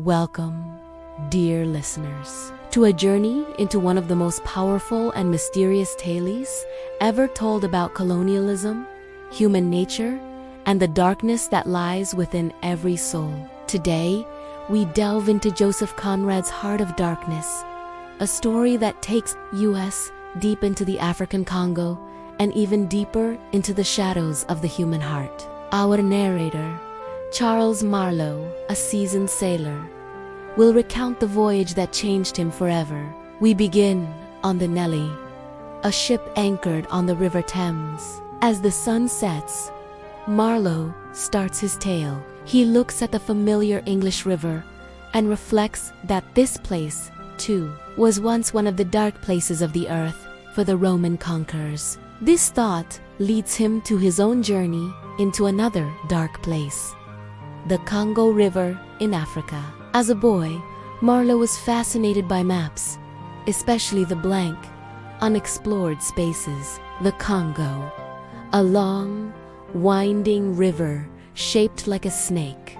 Welcome, dear listeners, to a journey into one of the most powerful and mysterious tales ever told about colonialism, human nature, and the darkness that lies within every soul. Today, we delve into Joseph Conrad's Heart of Darkness, a story that takes us deep into the African Congo and even deeper into the shadows of the human heart. Our narrator, Charles Marlow, a seasoned sailor, will recount the voyage that changed him forever. We begin on the Nelly, a ship anchored on the River Thames. As the sun sets, Marlow starts his tale. He looks at the familiar English river and reflects that this place, too, was once one of the dark places of the earth for the Roman conquerors. This thought leads him to his own journey into another dark place, the Congo River in Africa. As a boy, Marlow was fascinated by maps, especially the blank, unexplored spaces. The Congo, a long, winding river shaped like a snake,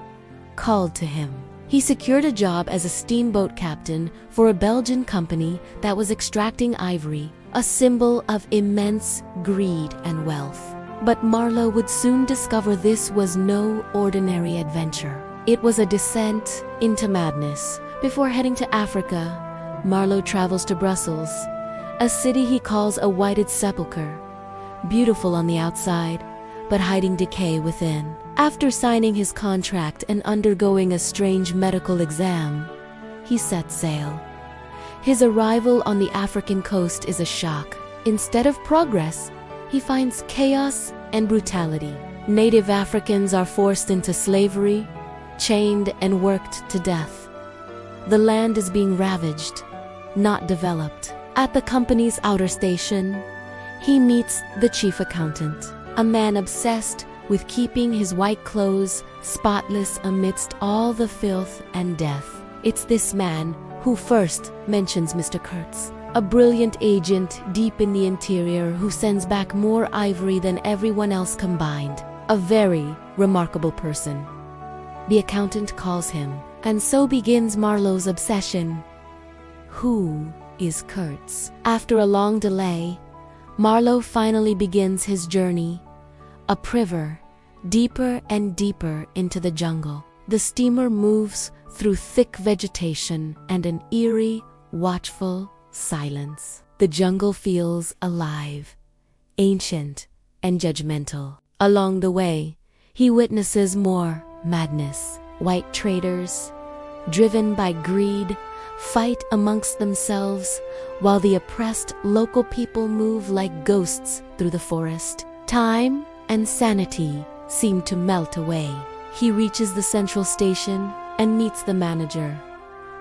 called to him. He secured a job as a steamboat captain for a Belgian company that was extracting ivory, a symbol of immense greed and wealth. But Marlow would soon discover this was no ordinary adventure. It was a descent into madness. Before heading to Africa, Marlow travels to Brussels, a city he calls a whited sepulchre, beautiful on the outside, but hiding decay within. After signing his contract and undergoing a strange medical exam, he sets sail. His arrival on the African coast is a shock. Instead of progress, he finds chaos and brutality. Native Africans are forced into slavery, chained and worked to death. The land is being ravaged, not developed. At the company's outer station, he meets the chief accountant, a man obsessed with keeping his white clothes spotless amidst all the filth and death. It's this man who first mentions Mr. Kurtz, a brilliant agent deep in the interior who sends back more ivory than everyone else combined. A very remarkable person, the accountant calls him. And so begins Marlow's obsession. Who is Kurtz? After a long delay, Marlow finally begins his journey, upriver, deeper and deeper into the jungle. The steamer moves through thick vegetation and an eerie, watchful silence. The jungle feels alive, ancient, and judgmental. Along the way, he witnesses more madness. White traders, driven by greed, fight amongst themselves, while the oppressed local people move like ghosts through the forest. Time and sanity seem to melt away. He reaches the central station and meets the manager,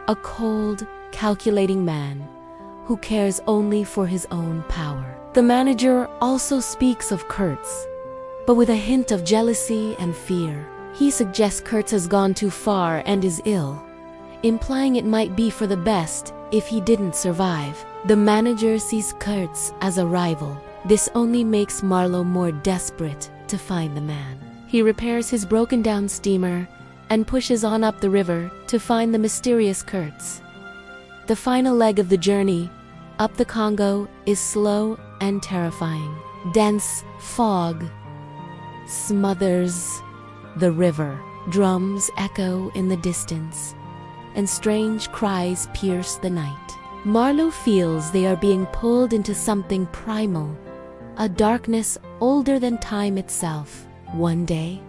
a cold, calculating man who cares only for his own power. The manager also speaks of Kurtz, but with a hint of jealousy and fear. He suggests Kurtz has gone too far and is ill, implying it might be for the best if he didn't survive. The manager sees Kurtz as a rival. This only makes Marlow more desperate to find the man. He repairs his broken-down steamer and pushes on up the river to find the mysterious Kurtz. The final leg of the journey up the Congo is slow and terrifying. Dense fog smothers the river. Drums echo in the distance, and strange cries pierce the night. Marlow feels they are being pulled into something primal, a darkness older than time itself. One day,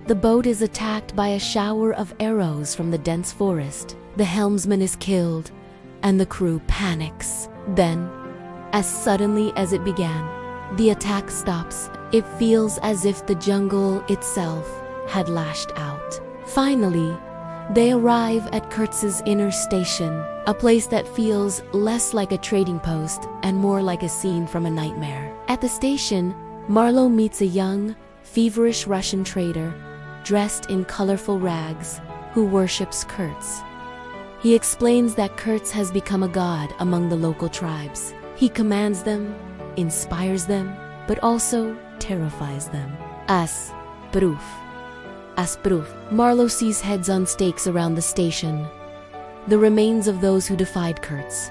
the boat is attacked by a shower of arrows from the dense forest. The helmsman is killed, and the crew panics. Then, as suddenly as it began, the attack stops. It feels as if the jungle itself had lashed out. Finally, they arrive at Kurtz's inner station, a place that feels less like a trading post and more like a scene from a nightmare. At the station, Marlow meets a young, feverish Russian trader dressed in colorful rags who worships Kurtz. He explains that Kurtz has become a god among the local tribes. He commands them, inspires them, but also terrifies them. As proof, As proof, Marlow sees heads on stakes around the station, the remains of those who defied Kurtz.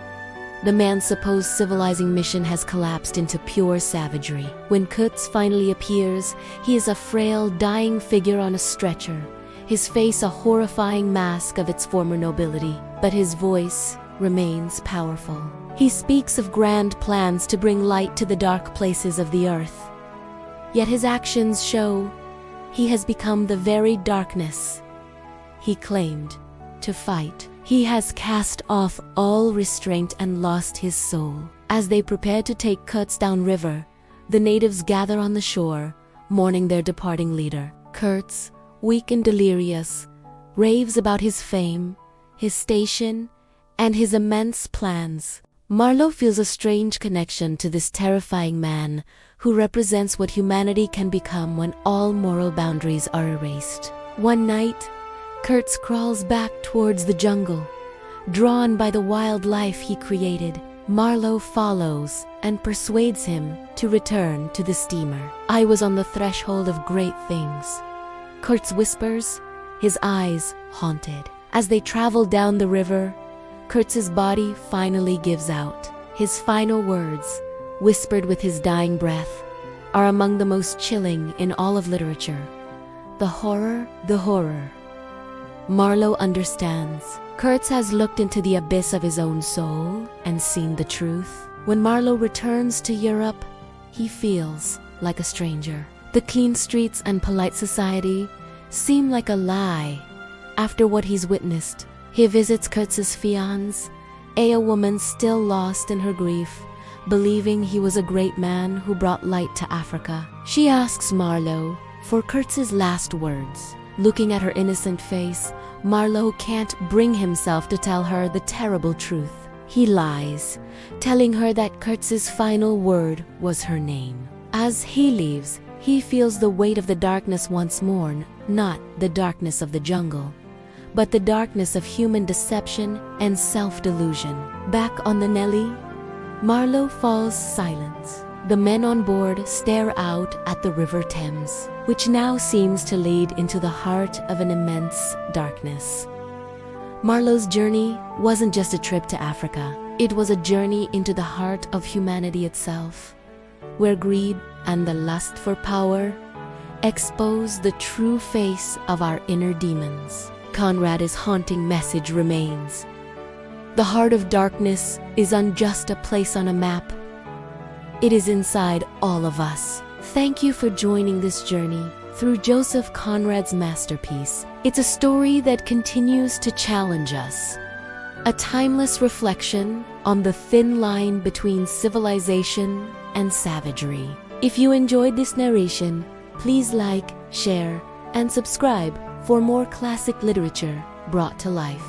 The man's supposed civilizing mission has collapsed into pure savagery. When Kurtz finally appears, he is a frail, dying figure on a stretcher, his face a horrifying mask of its former nobility. But his voice remains powerful. He speaks of grand plans to bring light to the dark places of the earth. Yet his actions show he has become the very darkness he claimed to fight. He has cast off all restraint and lost his soul. As they prepare to take Kurtz downriver, the natives gather on the shore, mourning their departing leader. Kurtz, weak and delirious, raves about his fame, his station, and his immense plans. Marlow feels a strange connection to this terrifying man who represents what humanity can become when all moral boundaries are erased. One night, Kurtz crawls back towards the jungle, drawn by the wild life he created. Marlow follows and persuades him to return to the steamer. "I was on the threshold of great things," Kurtz whispers, his eyes haunted. As they travel down the river, Kurtz's body finally gives out. His final words, whispered with his dying breath, are among the most chilling in all of literature. The horror. Marlow understands. Kurtz has looked into the abyss of his own soul and seen the truth. When Marlow returns to Europe, he feels like a stranger. The clean streets and polite society seem like a lie after what he's witnessed. He visits Kurtz's fiancée, a woman still lost in her grief, believing he was a great man who brought light to Africa. She asks Marlow for Kurtz's last words. Looking at her innocent face, Marlow can't bring himself to tell her the terrible truth. He lies, telling her that Kurtz's final word was her name. As he leaves, he feels the weight of the darkness once more, not the darkness of the jungle, but the darkness of human deception and self-delusion. Back on the Nelly, Marlow falls silent. The men on board stare out at the River Thames, which now seems to lead into the heart of an immense darkness. Marlow's journey wasn't just a trip to Africa. It was a journey into the heart of humanity itself, where greed and the lust for power expose the true face of our inner demons. Conrad's haunting message remains. The heart of darkness isn't just a place on a map. It is inside all of us. Thank you for joining this journey through Joseph Conrad's masterpiece. It's a story that continues to challenge us, a timeless reflection on the thin line between civilization and savagery. If you enjoyed this narration, please like, share, and subscribe for more classic literature brought to life.